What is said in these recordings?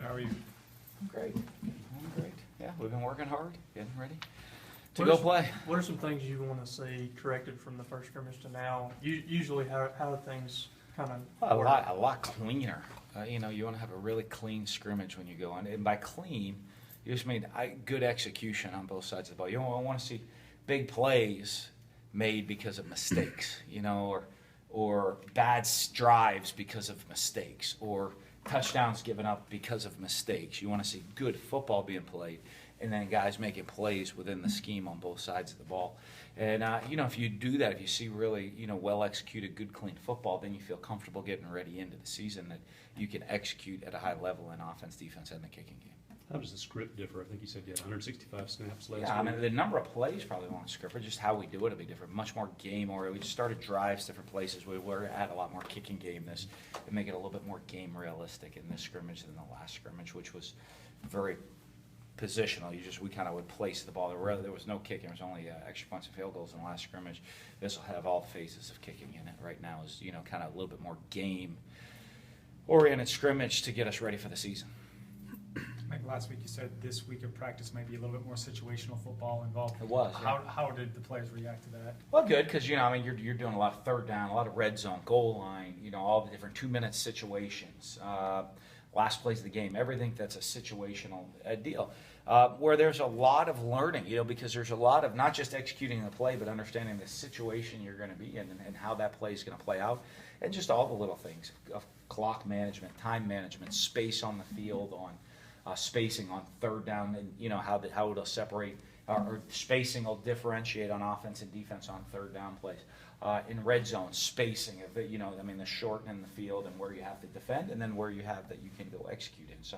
How are you? I'm great. I'm great. Yeah, we've been working hard, getting ready to go play. What are some things you want to see corrected from the first scrimmage to now? Usually, how do things kind of A lot cleaner. You want to have a really clean scrimmage when you go on. And by clean, you just mean good execution on both sides of the ball. You don't want to see big plays made because of mistakes, or bad drives because of mistakes, or touchdowns given up because of mistakes. You want to see good football being played, and then guys making plays within the scheme on both sides of the ball. And, if you do that, if you see really, well-executed, good, clean football, then you feel comfortable getting ready into the season that you can execute at a high level in offense, defense, and the kicking game. How does the script differ? I think you said you had 165 snaps last week. Yeah, the number of plays probably won't script, but just how we do it will be different. Much more game-oriented. We just started drives different places. We're at a lot more kicking game this and make it a little bit more game-realistic in this scrimmage than the last scrimmage, which was very positional. We kind of would place the ball. There was no kicking. There was only extra points and field goals in the last scrimmage. This will have all phases of kicking in it. Right now is kind of a little bit more game-oriented scrimmage to get us ready for the season. Like last week, you said this week of practice might be a little bit more situational football involved. It was. Yeah. How did the players react to that? Well, good, because you're doing a lot of third down, a lot of red zone, goal line, all the different 2-minute situations, last plays of the game, everything that's a situational deal. Where there's a lot of learning, because there's a lot of not just executing the play, but understanding the situation you're going to be in and how that play is going to play out, and just all the little things of clock management, time management, space on the field, on spacing on third down, and how it'll separate, or spacing will differentiate on offense and defense on third down plays. In red zone, spacing of it, the short in the field and where you have to defend, and then where you have that you can go execute in. So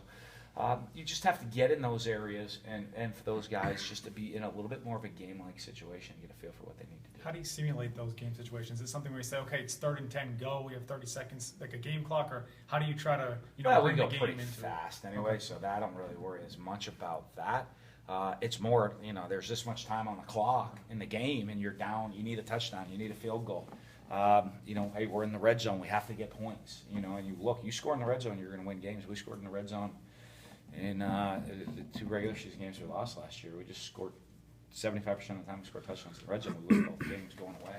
you just have to get in those areas, and for those guys just to be in a little bit more of a game-like situation, get a feel for what they need to do. How do you simulate those game situations? Is it something where you say, okay, it's 3rd and 10, go, we have 30 seconds, like a game clock, or how do you try to, Well, we bring go the game pretty into fast anyway, so I don't really worry as much about that. It's more, there's this much time on the clock in the game, and you're down. You need a touchdown. You need a field goal. Hey, we're in the red zone. We have to get points. And you score in the red zone, you're going to win games. We scored in the red zone in the 2 regular season games we lost last year. We just scored 75% of the time we scored touchdowns in the red zone. We win both games going away.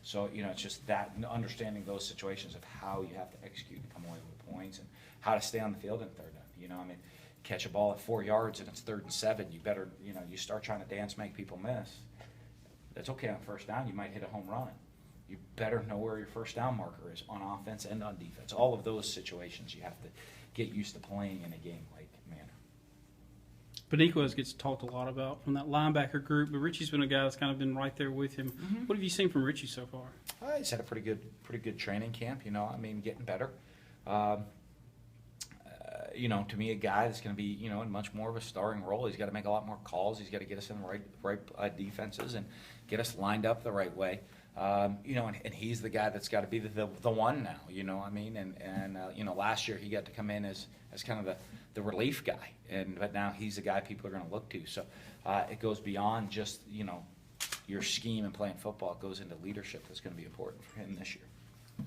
So, it's just that understanding those situations of how you have to execute and come away with points, and how to stay on the field in third down. Catch a ball at 4 yards and it's 3rd and 7. You better, you start trying to dance, make people miss. That's okay on first down. You might hit a home run. You better know where your first down marker is on offense and on defense. All of those situations you have to get used to playing in a game-like manner. Beniquez gets talked a lot about from that linebacker group, but Richie's been a guy that's kind of been right there with him. Mm-hmm. What have you seen from Richie so far? He's had a pretty good training camp. Getting better. To me, a guy that's going to be, in much more of a starring role. He's got to make a lot more calls. He's got to get us in the right defenses and get us lined up the right way. And he's the guy that's got to be the one now. And last year he got to come in as kind of the relief guy, but now he's the guy people are going to look to. So it goes beyond just your scheme and playing football. It goes into leadership that's going to be important for him this year.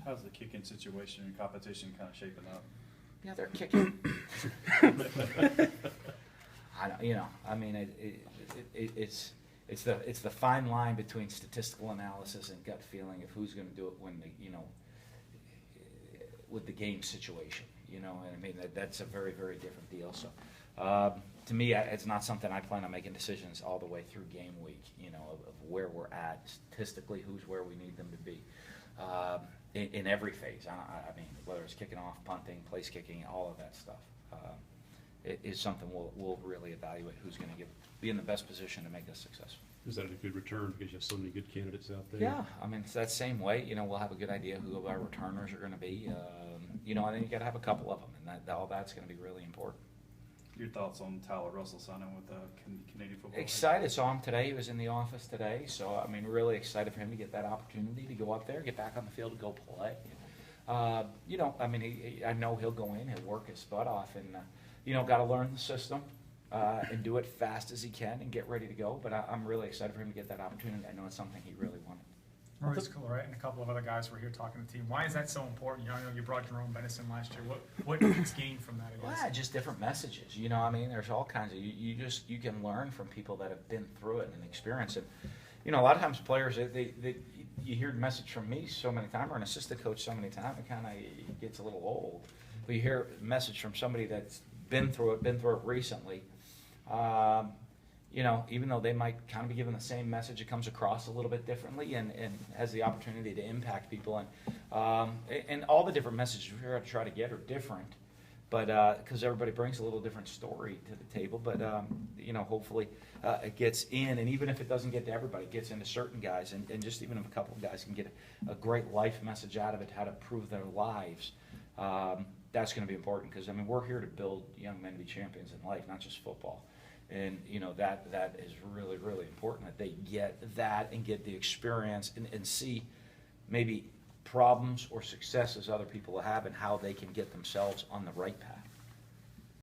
How's the kicking situation and competition kind of shaping up? Yeah, they're kicking. It's the fine line between statistical analysis and gut feeling of who's going to do it when with the game situation. That's a very, very different deal. So to me, it's not something I plan on making decisions all the way through game week. Of where we're at statistically, who's where we need them to be. In every phase, whether it's kicking off, punting, place kicking, all of that stuff, it is something we'll really evaluate who's going to be in the best position to make us successful. Is that a good return because you have so many good candidates out there? Yeah, it's that same way. We'll have a good idea who our returners are going to be. And then you got to have a couple of them, and all that's going to be really important. Your thoughts on Tyler Russell signing with the Canadian Football League? Excited. Saw him today. He was in the office today. So, really excited for him to get that opportunity to go up there, get back on the field, and go play. I know he'll go in, he'll work his butt off, and, got to learn the system and do it fast as he can and get ready to go. But I'm really excited for him to get that opportunity. I know it's something he really wanted. Maurice Coleret and a couple of other guys were here talking to the team. Why is that so important? You know, I know you brought Jerome Benison last year. What gets gained from that, I guess? Well, just different messages. You know, I mean, there's all kinds of, you can learn from people that have been through it and experienced it. You know, a lot of times players, you hear a message from me so many times, or an assistant coach so many times, it kind of gets a little old. But you hear a message from somebody that's been through it recently. You know, even though they might kind of be given the same message, it comes across a little bit differently and has the opportunity to impact people. And all the different messages we're going to try to get are different, but because everybody brings a little different story to the table. But, you know, hopefully it gets in, and even if it doesn't get to everybody, it gets into certain guys. And just even if a couple of guys can get a great life message out of it, how to improve their lives, that's going to be important because, I mean, we're here to build young men to be champions in life, not just football. And, you know, that is really, really important that they get that and get the experience and see maybe problems or successes other people have and how they can get themselves on the right path.